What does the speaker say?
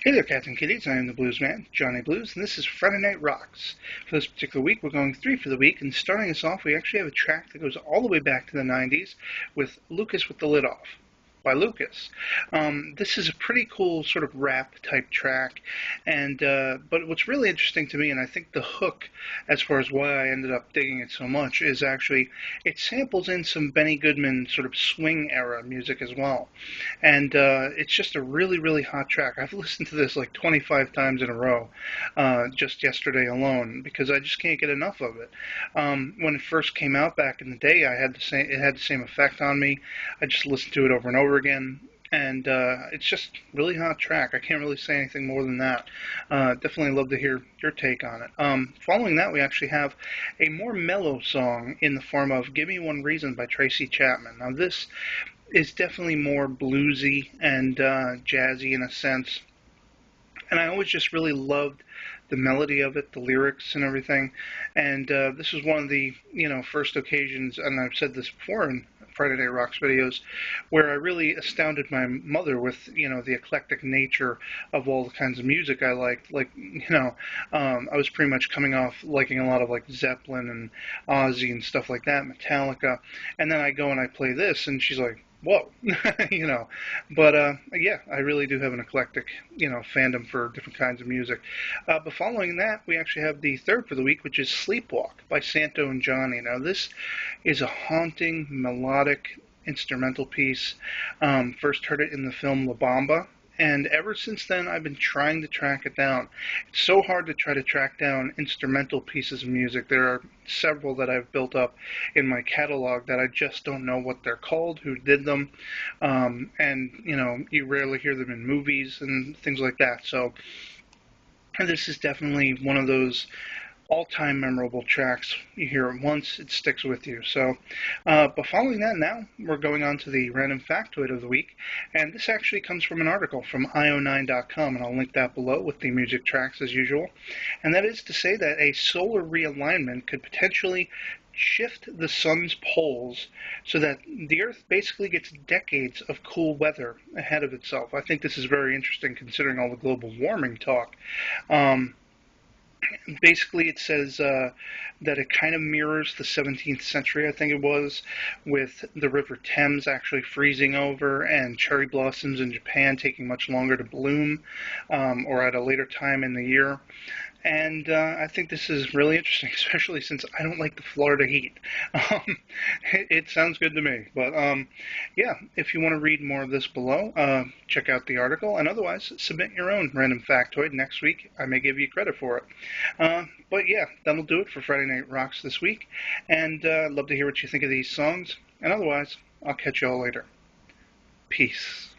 Hey there, cats and kitties. I am the Blues Man, Jonny Blues, and this is Friday Night Rocks. For this particular week, we're going three for the week, and starting us off, we actually have a track that goes all the way back to the 90s with Lucas with the Lid Off by Lucas. This is a pretty cool sort of rap-type track, and but what's really interesting to me, and I think the hook, as far as why I ended up digging it so much, is actually it samples in some Benny Goodman sort of swing-era music as well. And it's just a really, really hot track. I've listened to this like 25 times in a row, just yesterday alone, because I just can't get enough of it. When it first came out back in the day, it had the same effect on me. I just listened to it over and over again. And it's just really hot track. I can't really say anything more than that. Definitely love to hear your take on it. Following that, we actually have a more mellow song in the form of "Give Me One Reason" by Tracy Chapman. Now, this is definitely more bluesy and jazzy in a sense. And I always just really loved the melody of it, the lyrics and everything. And this was one of the, first occasions, and I've said this before in Friday Night Rocks videos, where I really astounded my mother with, the eclectic nature of all the kinds of music I liked. Like, I was pretty much coming off liking a lot of like Zeppelin and Ozzy and stuff like that, Metallica. And then I go and I play this, and she's like, whoa, But yeah, I really do have an eclectic, fandom for different kinds of music. But following that, we actually have the third for the week, which is "Sleepwalk" by Santo and Jonny. Now, this is a haunting, melodic instrumental piece. First heard it in the film La Bamba, and ever since then I've been trying to track it down. It's so hard to try to track down instrumental pieces of music. There are several that I've built up in my catalog that I just don't know what they're called, who did them, and you rarely hear them in movies and things like that. So this is definitely one of those all-time memorable tracks. You hear it once, it sticks with you. So, but following that now, we're going on to the Random Factoid of the week, and this actually comes from an article from io9.com, and I'll link that below with the music tracks as usual. And that is to say that a solar realignment could potentially shift the sun's poles so that the Earth basically gets decades of cool weather ahead of itself. I think this is very interesting considering all the global warming talk. Basically, it says that it kind of mirrors the 17th century, I think it was, with the River Thames actually freezing over and cherry blossoms in Japan taking much longer to bloom, or at a later time in the year. And I think this is really interesting, especially since I don't like the Florida heat. It sounds good to me. But yeah, if you want to read more of this below, check out the article. And otherwise, submit your own random factoid. Next week, I may give you credit for it. But yeah, that'll do it for Friday Night Rocks this week. And I'd love to hear what you think of these songs. And otherwise, I'll catch you all later. Peace.